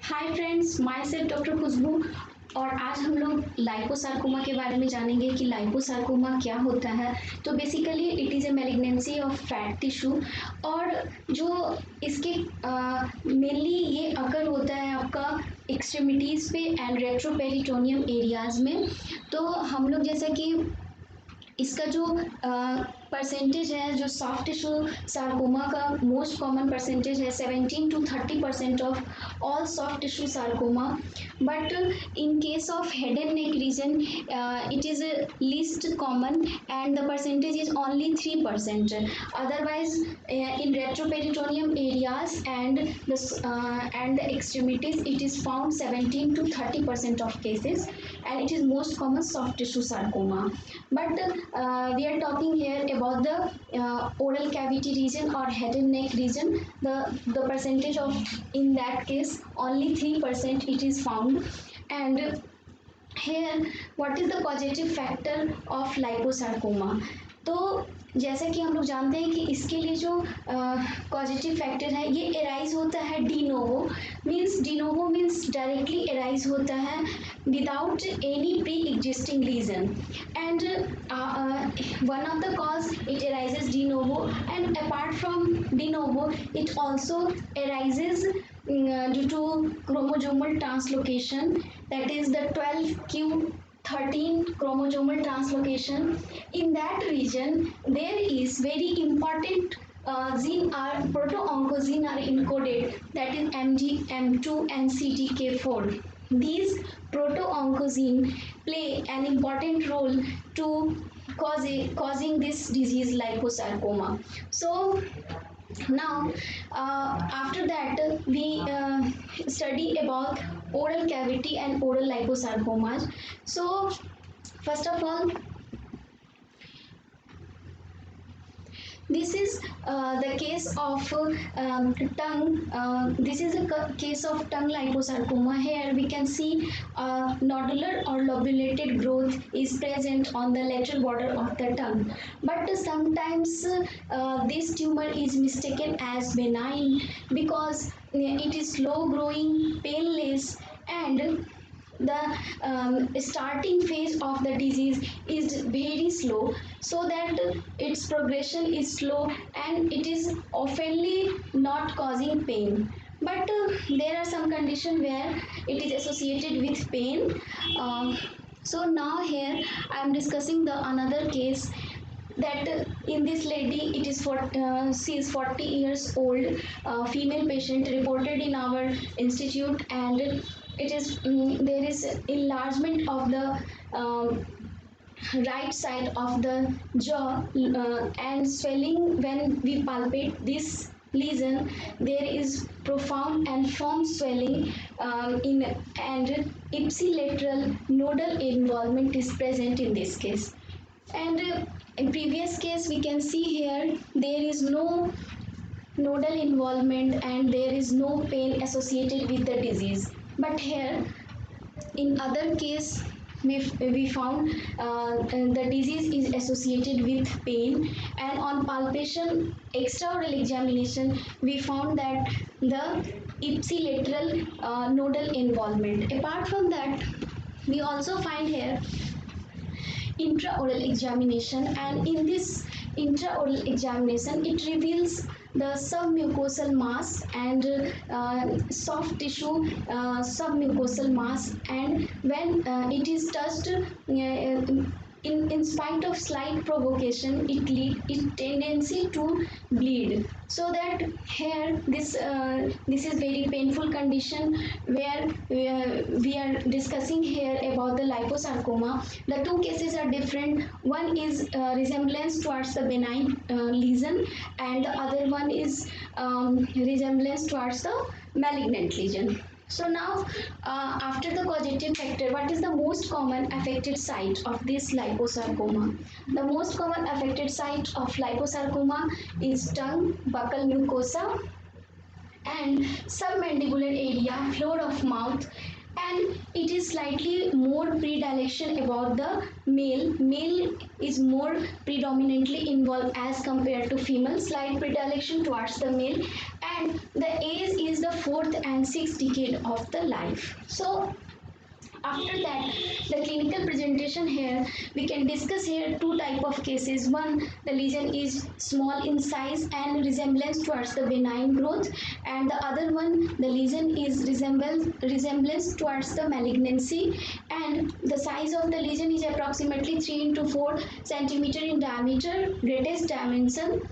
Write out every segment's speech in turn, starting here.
हाय friends, myself doctor Khushboo. और आज हम लोग लाइपोसार्कोमा के बारे में जानेंगे कि लाइपोसार्कोमा क्या होता है। तो basically it is a malignancy of fat tissue. और जो इसके मेनली ये अकर होता है आपका एक्सट्रीमिटीज़ पे एंड रेट्रोपेरिटोनियम एरियाज़ में। तो हम लोग जैसा कि इसका जो परसेंटेज है, जो सॉफ्ट टिश्यू सार्कोमा का मोस्ट कॉमन परसेंटेज है 17 to 30% of all soft tissue sarcoma. But in case of head and neck region it is least common and the percentage is only 3%. Otherwise in retroperitoneum areas and the extremities it is found 17 to 30% of cases, and it is most common soft tissue sarcoma. But we are talking here about the oral cavity region or head and neck region. The percentage of in that case only 3% it is found. And here what is the causative factor of liposarcoma? तो जैसे कि हम लोग जानते हैं कि इसके लिए जो कॉजेटिव फैक्टर है ये एराइज होता है डीनोवो मीन्स डायरेक्टली एराइज होता है without any pre existing reason, and one of the cause it arises de novo, and apart from de novo it also arises due to chromosomal translocation, that is the 12q13 chromosomal translocation. In that region there is very important gene are proto-oncogene are encoded, that is mg m2 and cdk4. These proto-oncogene play an important role to causing this disease liposarcoma. So now after that we study about oral cavity and oral liposarcomas. So first of all, this is the case of tongue. This is a case of tongue liposarcoma. Here we can see nodular or lobulated growth is present on the lateral border of the tongue, but sometimes this tumor is mistaken as benign because it is slow growing, painless, and the starting phase of the disease is very slow, so that its progression is slow and it is oftenly not causing pain. But there are some conditions where it is associated with pain. So now here I am discussing the another case, that in this lady it is for she is 40 years old, female patient reported in our institute, and it is there is enlargement of the right side of the jaw and swelling. When we palpate this lesion there is profound and firm swelling in and ipsilateral nodal involvement is present in this case. And in previous case we can see here there is no nodal involvement and there is no pain associated with the disease. But here in other case we found the disease is associated with pain, and on palpation extraoral examination we found that the ipsilateral nodal involvement. Apart from that we also find here intraoral examination, and in this intraoral examination it reveals the submucosal mass and soft tissue submucosal mass, and when it is touched in spite of slight provocation it tendency to bleed. So that here this is very painful condition where we are discussing here about the liposarcoma. The two cases are different. One is resemblance towards the benign lesion, and the other one is resemblance towards the malignant lesion. So now after the causative factor, what is the most common affected site of this liposarcoma? The most common affected site of liposarcoma is tongue, buccal mucosa, and submandibular area, floor of mouth, and it is slightly more predilection about the male is more predominantly involved as compared to female, slight predilection towards the male. and the age is the fourth and sixth decade of the life. So after that, the clinical presentation here, we can discuss here two type of cases. One, the lesion is small in size and resemblance towards the benign growth, and the other one, the lesion is resemblance towards the malignancy, and the size of the lesion is approximately 3 into 4 centimeter in diameter, greatest dimension.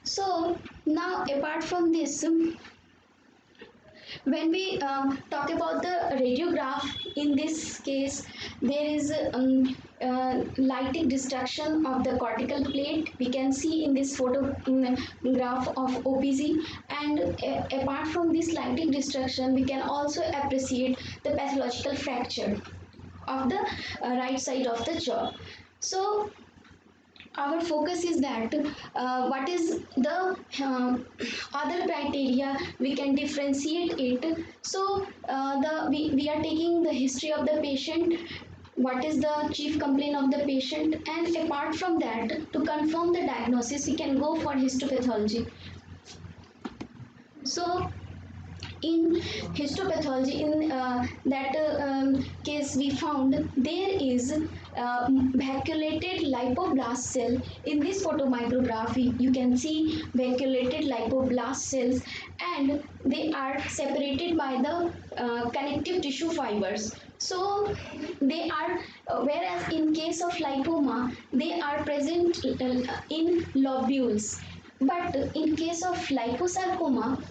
So now apart from this, when we talk about the radiograph, in this case there is lighting destruction of the cortical plate. We can see in this photograph of OPG, and apart from this lighting destruction, we can also appreciate the pathological fracture of the right side of the jaw. So our focus is that what is the other criteria we can differentiate it. So we are taking the history of the patient, what is the chief complaint of the patient, and apart from that, to confirm the diagnosis, we can go for histopathology. So in histopathology, in that case, we found there is vacuolated lipoblaст cell. In this photomicrograph, you can see vacuolated lipoblaст cells, and they are separated by the connective tissue fibers. So they are, whereas in case of lipoma, they are present in lobules. But in case of liposarcoma,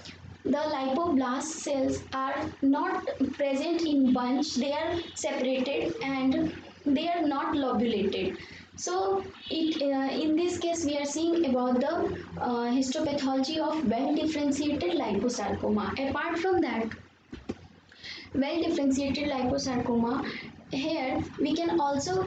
the lipoblaст cells are not present in bunch, they are separated and they are not lobulated. So in this case, we are seeing about the histopathology of well differentiated liposarcoma. Apart from that, well differentiated liposarcoma, here we can also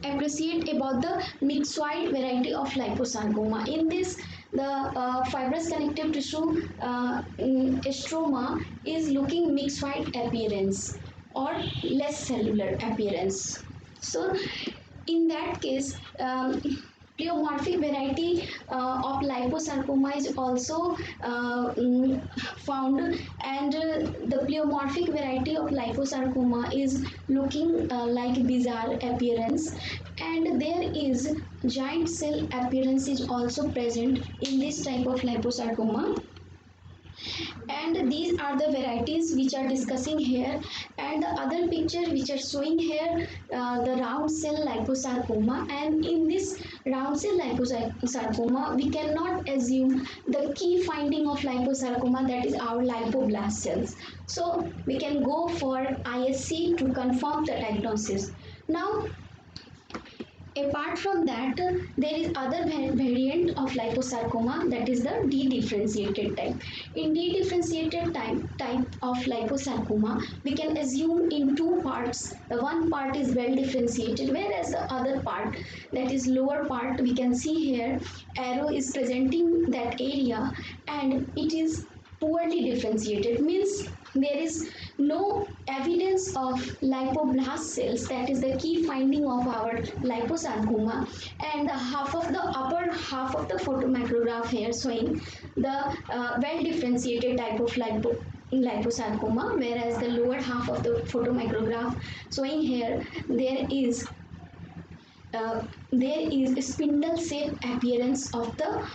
appreciate about the myxoid variety of liposarcoma. In this, the fibrous connective tissue stroma is looking myxoid appearance or less cellular appearance. So in that case, pleomorphic variety of liposarcoma is also found, and the pleomorphic variety of liposarcoma is looking like bizarre appearance, and there is giant cell appearance is also present in this type of liposarcoma. And these are the varieties which are discussing here, and the other picture which are showing here the round cell liposarcoma. And in this round cell liposarcoma, we cannot assume the key finding of liposarcoma, that is our lipoblast cells. So we can go for ISC to confirm the diagnosis. Now apart from that, there is other variant of liposarcoma, that is the dedifferentiated type. In dedifferentiated type of liposarcoma, we can assume in two parts. The one part is well differentiated, whereas the other part, that is lower part, we can see here arrow is presenting that area, and it is poorly differentiated, means there is no evidence of lipoblast cells, that is the key finding of our liposarcoma. And the upper half of the photomicrograph here showing the well differentiated type of liposarcoma, whereas the lower half of the photomicrograph showing here there is a spindle shape appearance of the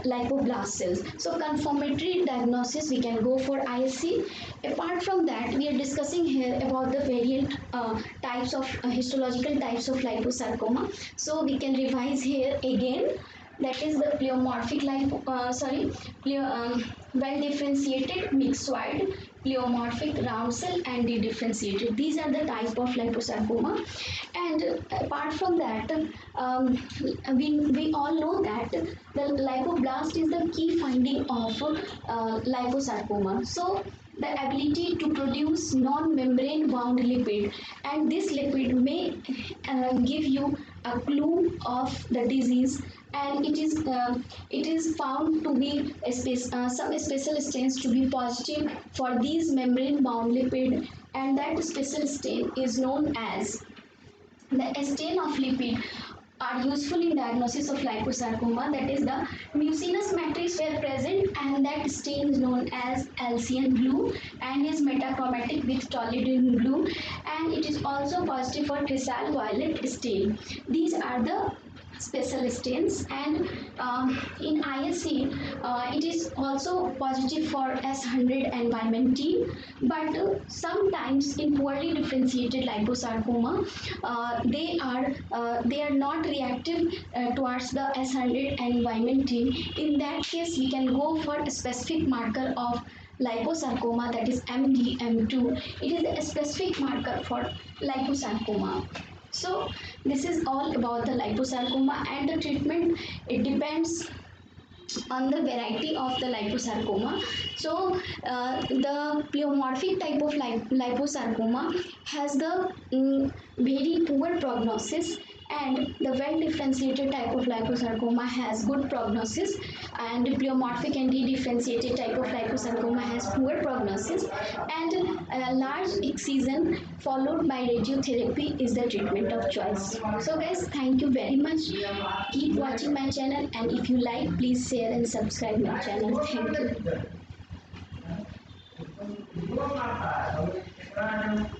lipoblast cells. So confirmatory diagnosis, we can go for ISC. Apart from that, we are discussing here about the variant types of histological types of liposarcoma. So we can revise here again, that is the pleomorphic well differentiated, myxoid, pleomorphic, round cell, and dedifferentiated. These are the type of liposarcoma. And apart from that, we all know that the lipoblast is the key finding of liposarcoma. So the ability to produce non-membrane bound lipid, and this lipid may give you a clue of the disease, and it is found to be some special stains to be positive for these membrane bound lipid, and that special stain is known as the stain of lipid are useful in diagnosis of liposarcoma, that is the mucinous matrix were present and that stain is known as Alcian blue and is metachromatic with toluidine blue, and it is also positive for crescent violet stain. These are the special stains, and in ISC it is also positive for S100 and Vimentin, but sometimes in poorly differentiated liposarcoma they are not reactive towards the S100 and Vimentin. In that case we can go for a specific marker of liposarcoma, that is MDM2. It is a specific marker for liposarcoma. So this is all about the liposarcoma, and the treatment, it depends on the variety of the liposarcoma. So the pleomorphic type of liposarcoma has the very poor prognosis, and the well differentiated type of liposarcoma has good prognosis, and pleomorphic and dedifferentiated type of liposarcoma has poor prognosis, and a large excision followed by radiotherapy is the treatment of choice. So guys, thank you very much. Keep watching my channel, and if you like, please share and subscribe my channel. Thank you.